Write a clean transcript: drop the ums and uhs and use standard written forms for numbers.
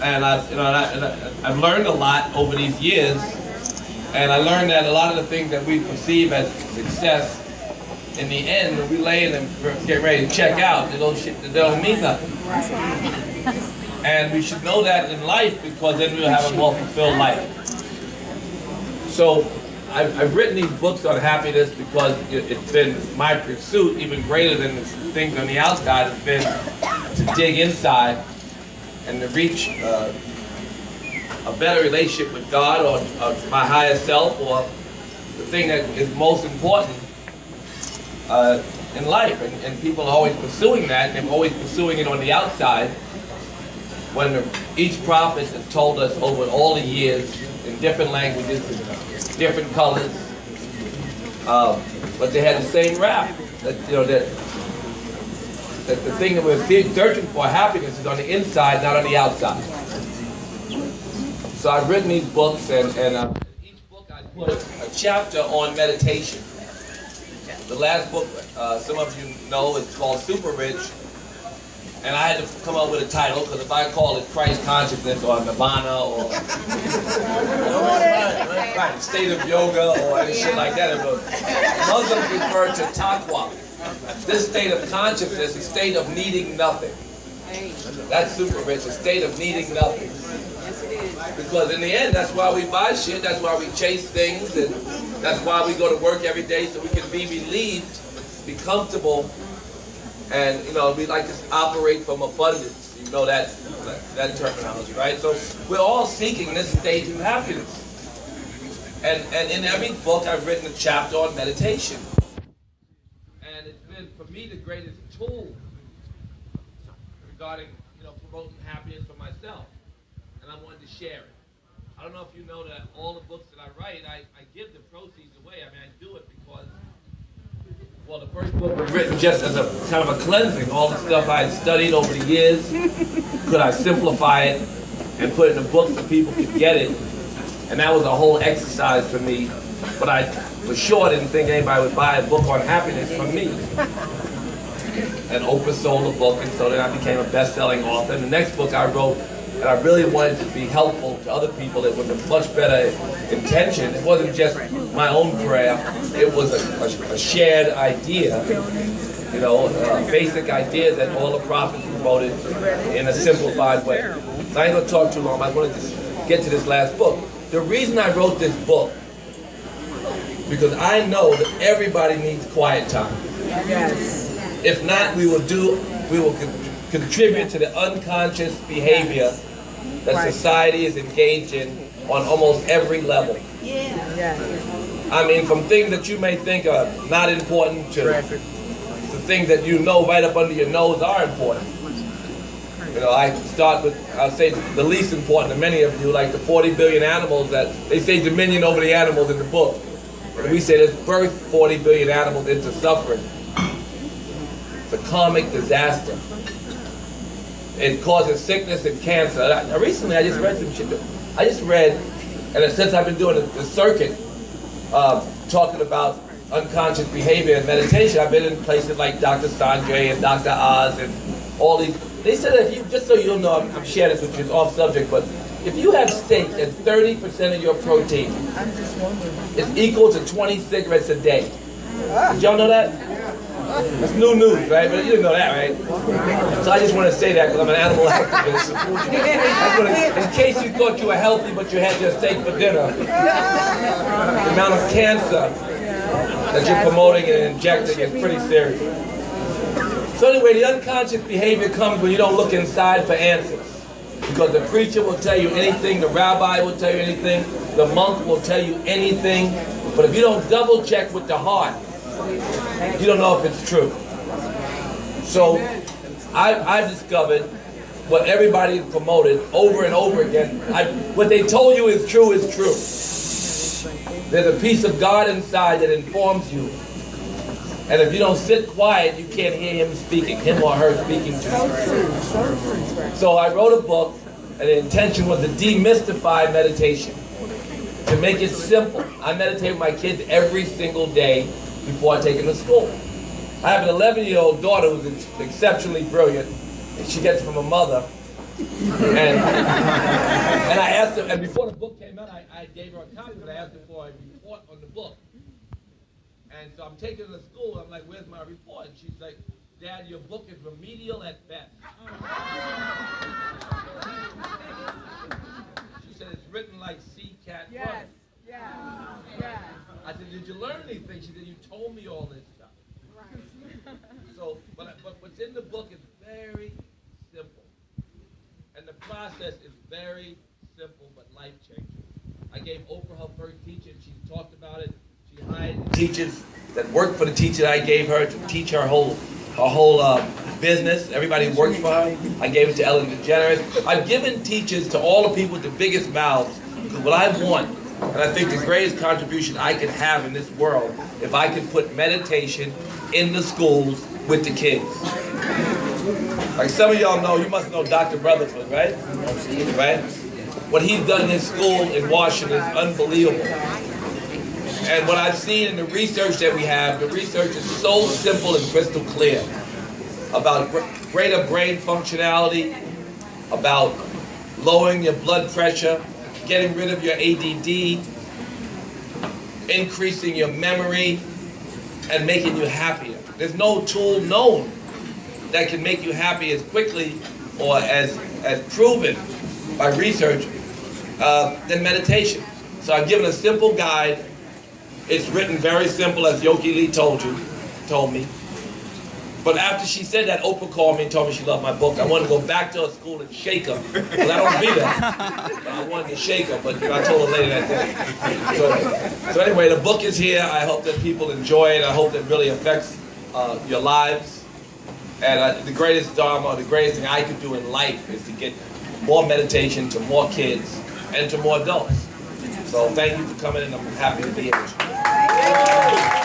And I've learned a lot over these years, and I learned that a lot of the things that we perceive as success, in the end, when we lay in and get ready to check out, they don't mean nothing. And we should know that in life, because then we'll have a more fulfilled life. So I've written these books on happiness because it's been my pursuit, even greater than the things on the outside, has been to dig inside and to reach a better relationship with God, or my higher self, or the thing that is most important in life. And people are always pursuing that, and they're always pursuing it on the outside, when each prophet has told us over all the years in different languages, different colors, but they had the same rap. That the thing that we're searching for, happiness, is on the inside, not on the outside. So I've written these books, and each book I put a chapter on meditation. The last book, some of you know, is called Super Rich, and I had to come up with a title, because if I call it Christ Consciousness or Nirvana or right, State of Yoga or any shit like that, Muslims refer to taqwa. This state of consciousness, a state of needing nothing. That's super rich, a state of needing nothing. Because in the end, that's why we buy shit, that's why we chase things, and that's why we go to work every day, so we can be relieved, be comfortable, and we like to operate from abundance. You know that terminology, right? So we're all seeking this state of happiness. And in every book I've written a chapter on meditation. And it's been, for me, the greatest tool regarding, promoting happiness for myself. And I wanted to share it. I don't know if you know that all the books that I write, I give the proceeds away. I mean, I do it because, well, the first book was written just as a kind of a cleansing. All the stuff I had studied over the years, could I simplify it and put it in a book so people could get it? And that was a whole exercise for me. But I, for sure, didn't think anybody would buy a book on happiness from me. And Oprah sold a book, and so then I became a best-selling author. And the next book I wrote, and I really wanted to be helpful to other people. It was a much better intention. It wasn't just my own prayer. It was a shared idea, basic idea that all the prophets promoted in a simplified way. So I ain't gonna talk too long. I want to just get to this last book. The reason I wrote this book, because I know that everybody needs quiet time. Yes. If not, we will contribute to the unconscious behavior that society is engaged in on almost every level. I mean, from things that you may think are not important to things that right up under your nose are important. I start with, I'll say the least important to many of you, like the 40 billion animals that they say dominion over the animals in the book. And we say this birth 40 billion animals into suffering. It's a karmic disaster. It causes sickness and cancer. Recently, I just read some shit. I just read, and since I've been doing the circuit, talking about unconscious behavior and meditation, I've been in places like Dr. Sanjay and Dr. Oz and all these. They said that if you, just so you'll know, I'm sharing this with you, it's off subject, but if you have steak at 30% of your protein, it's equal to 20 cigarettes a day. Did y'all know that? That's new news, right? But you didn't know that, right? So I just want to say that because I'm an animal activist. In case you thought you were healthy but you had your steak for dinner, the amount of cancer that you're promoting and injecting is pretty serious. So anyway, the unconscious behavior comes when you don't look inside for answers. Because the preacher will tell you anything, the rabbi will tell you anything, the monk will tell you anything, but if you don't double check with the heart, you don't know if it's true. So I've discovered what everybody has promoted over and over again. What they told you is true is true. There's a piece of God inside that informs you. And if you don't sit quiet, you can't hear him speaking, him or her speaking to you. So I wrote a book, and the intention was to demystify meditation. To make it simple. I meditate with my kids every single day before I take them to school. I have an 11-year-old daughter who's exceptionally brilliant, and she gets it from her mother. And I asked her, and before the book came out, I gave her a copy, but I asked her for a report on the book. And so I'm taking her to school, I'm like, where's my report? And she's like, Dad, your book is remedial at best. She said it's written like C-Cat. Yes, yes, yes. I said, did you learn anything? She said, you told me all this stuff. Right. So, but what's in the book is very simple. And the process is very simple but life-changing. I gave Oprah her first teaching. She talked about it. She hired teachers that worked for the teacher I gave her to teach her whole business. Everybody works for her. I gave it to Ellen DeGeneres. I've given teachers to all the people with the biggest mouths because what I want, and I think the greatest contribution I can have in this world, if I can put meditation in the schools with the kids. Like some of y'all know, you must know Dr. Rutherford, right? Right? What he's done in his school in Washington is unbelievable. And what I've seen in the research that we have, the research is so simple and crystal clear about greater brain functionality, about lowering your blood pressure, getting rid of your ADD, increasing your memory, and making you happier. There's no tool known that can make you happy as quickly or as proven by research than meditation. So I've given a simple guide. It's written very simple, as Yoki Lee told me. But after she said that, Oprah called me and told me she loved my book. I wanted to go back to her school and shake her, because I don't be there. But I wanted to shake her, but I told her later that day. So anyway, the book is here. I hope that people enjoy it. I hope it really affects your lives. And the greatest dharma, the greatest thing I could do in life is to get more meditation to more kids and to more adults. So thank you for coming, and I'm happy to be here with you.